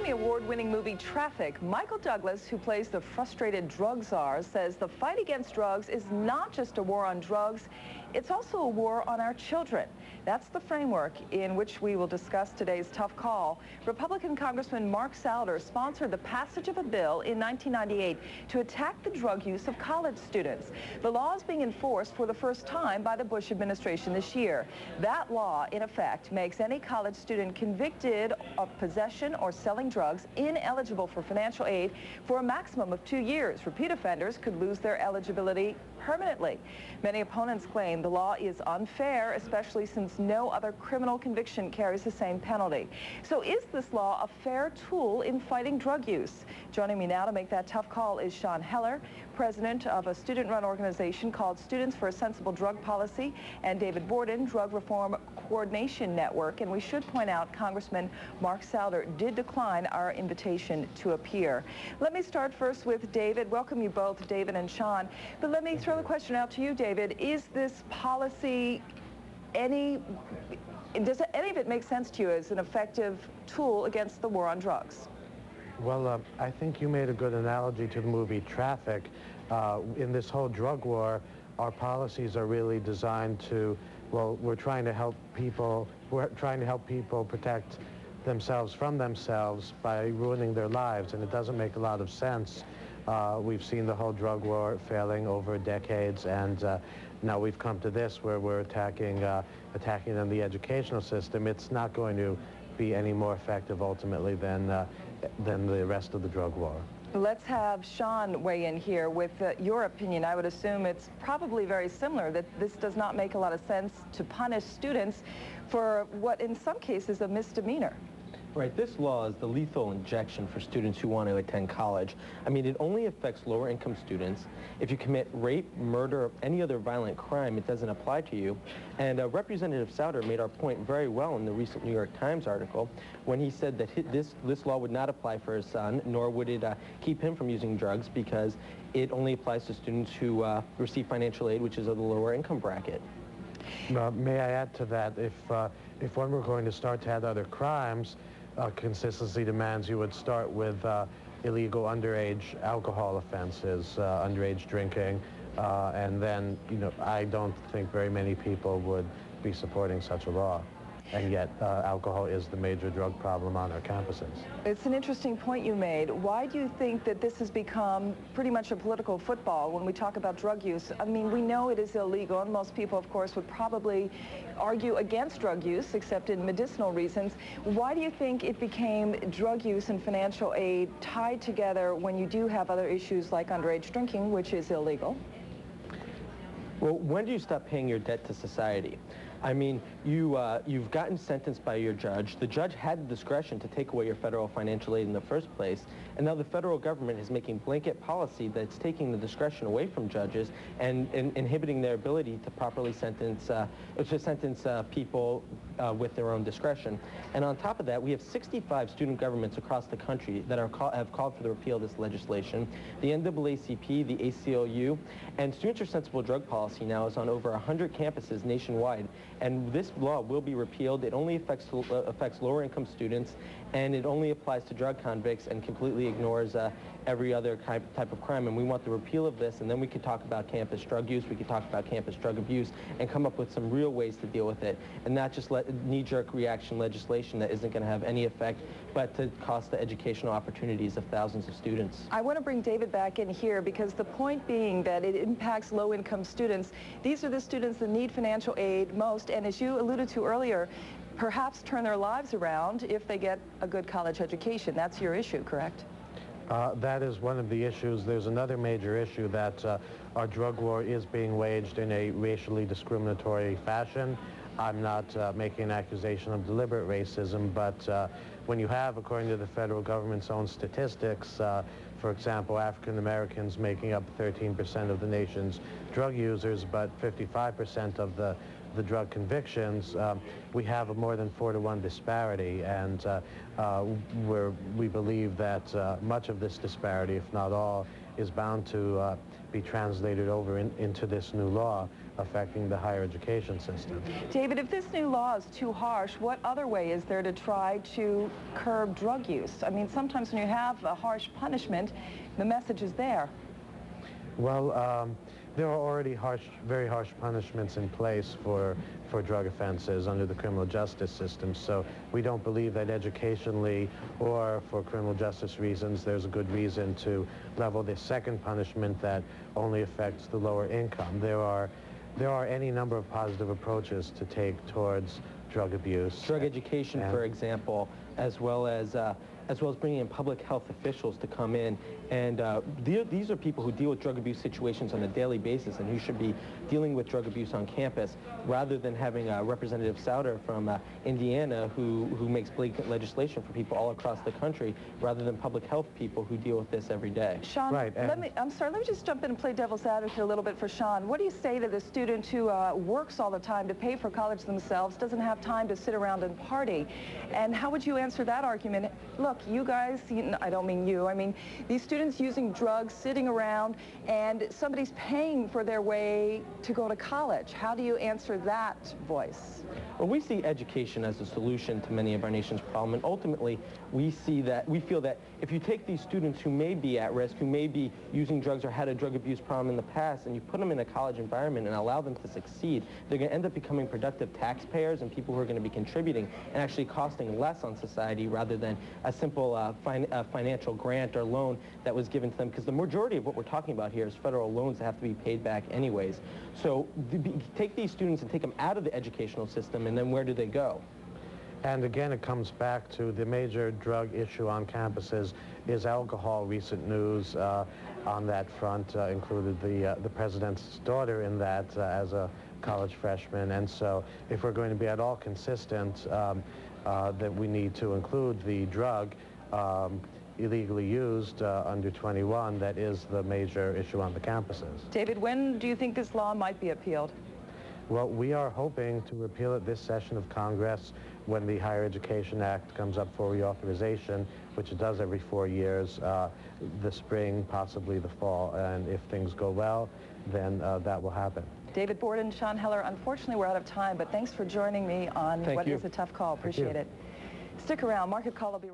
Academy Award-winning movie Traffic, Michael Douglas, who plays the frustrated drug czar, says the fight against drugs is not just a war on drugs, it's also a war on our children. That's the framework in which we will discuss today's tough call. Republican Congressman Mark Souder sponsored the passage of a bill in 1998 to attack the drug use of college students. The law is being enforced for the first time by the Bush administration this year. That law, in effect, makes any college student convicted of possession or selling drugs ineligible for financial aid for a maximum of 2 years. Repeat offenders could lose their eligibility permanently. Many opponents claim the law is unfair, especially since no other criminal conviction carries the same penalty. So is this law a fair tool in fighting drug use? Joining me now to make that tough call is Shawn, president of a student-run organization called Students for a Sensible Drug Policy, and David Borden, Drug Reform Coordination Network. And we should point out Congressman Mark Souder did decline our invitation to appear. Let me start first with David. Welcome you both, David and Shawn. But let me throw the question out to you, David. Is this policy does any of it make sense to you as an effective tool against the war on drugs? Well, I think you made a good analogy to the movie Traffic. In this whole drug war, our policies are really designed to, well, we're trying to help people protect themselves from themselves by ruining their lives, and it doesn't make a lot of sense. We've seen the whole drug war failing over decades, and now we've come to this where we're attacking them, the educational system. It's not going to be any more effective ultimately than the rest of the drug war. Let's have Shawn weigh in here with your opinion. I would assume it's probably very similar, that this does not make a lot of sense to punish students for what in some cases a misdemeanor. Right, this law is the lethal injection for students who want to attend college. I mean, it only affects lower income students. If you commit rape, murder, or any other violent crime, it doesn't apply to you. And Representative Souder made our point very well in the recent New York Times article when he said that this law would not apply for his son, nor would it keep him from using drugs, because it only applies to students who receive financial aid, which is of the lower income bracket. May I add to that, if one were going to start to add other crimes, consistency demands you would start with illegal underage alcohol offenses, underage drinking, and then, I don't think very many people would be supporting such a law. And yet, alcohol is the major drug problem on our campuses. It's an interesting point you made. Why do you think that this has become pretty much a political football when we talk about drug use? I mean, we know it is illegal, and most people, of course, would probably argue against drug use, except in medicinal reasons. Why do you think it became drug use and financial aid tied together when you do have other issues like underage drinking, which is illegal? Well, when do you stop paying your debt to society? I mean, you've gotten sentenced by your judge. The judge had the discretion to take away your federal financial aid in the first place, and now the federal government is making blanket policy that's taking the discretion away from judges and inhibiting their ability to properly sentence people with their own discretion. And on top of that, we have 65 student governments across the country that have called for the repeal of this legislation. The NAACP, the ACLU, and Students for Sensible Drug Policy now is on over 100 campuses nationwide. And this law will be repealed. It only affects lower income students, and it only applies to drug convicts and completely ignores every other type of crime. And we want the repeal of this, and then we could talk about campus drug use, we could talk about campus drug abuse, and come up with some real ways to deal with it, and not just knee-jerk reaction legislation that isn't going to have any effect, but to cost the educational opportunities of thousands of students. I want to bring David back in here because the point being that it impacts low-income students. These are the students that need financial aid most, and as you alluded to earlier, perhaps turn their lives around if they get a good college education. That's your issue, correct? That is one of the issues. There's another major issue that our drug war is being waged in a racially discriminatory fashion. I'm not making an accusation of deliberate racism, but when you have, according to the federal government's own statistics, for example, African Americans making up 13% of the nation's drug users, but 55% of the drug convictions, we have a more than 4-to-1 disparity, and we believe that much of this disparity, if not all, is bound to be translated over into this new law affecting the higher education system. David, if this new law is too harsh, what other way is there to try to curb drug use? I mean, sometimes when you have a harsh punishment, the message is there. Well, there are already very harsh punishments in place for drug offenses under the criminal justice system, so we don't believe that educationally or for criminal justice reasons there's a good reason to level the second punishment that only affects the lower income. There are any number of positive approaches to take towards drug abuse. Drug education, for example, as well as bringing in public health officials to come in. And these are people who deal with drug abuse situations on a daily basis and who should be dealing with drug abuse on campus, rather than having Representative Souter from Indiana who makes blatant legislation for people all across the country, rather than public health people who deal with this every day. Shawn, right, let me just jump in and play devil's advocate a little bit for Shawn. What do you say to the student who works all the time to pay for college themselves, doesn't have time to sit around and party? And how would you answer that argument? Look, you guys, I don't mean you, I mean these students using drugs, sitting around, and somebody's paying for their way to go to college. How do you answer that voice? Well, we see education as a solution to many of our nation's problems, and ultimately we feel that if you take these students who may be at risk, who may be using drugs or had a drug abuse problem in the past, and you put them in a college environment and allow them to succeed, they're going to end up becoming productive taxpayers and people who are going to be contributing and actually costing less on society, rather than a simple financial grant or loan that was given to them, because the majority of what we're talking about here is federal loans that have to be paid back anyways. So take these students and take them out of the educational system, and then where do they go? And again, it comes back to the major drug issue on campuses is alcohol. Recent news on that front included the president's daughter in that as a college freshman. And so if we're going to be at all consistent, that we need to include the drug illegally used under 21, that is the major issue on the campuses. David, when do you think this law might be appealed? Well, we are hoping to repeal it this session of Congress when the Higher Education Act comes up for reauthorization, which it does every 4 years, the spring, possibly the fall. And if things go well, then that will happen. David Borden, Shawn Heller, unfortunately we're out of time, but thanks for joining me on what is a tough call. Appreciate it. Stick around. Market Call will be right back.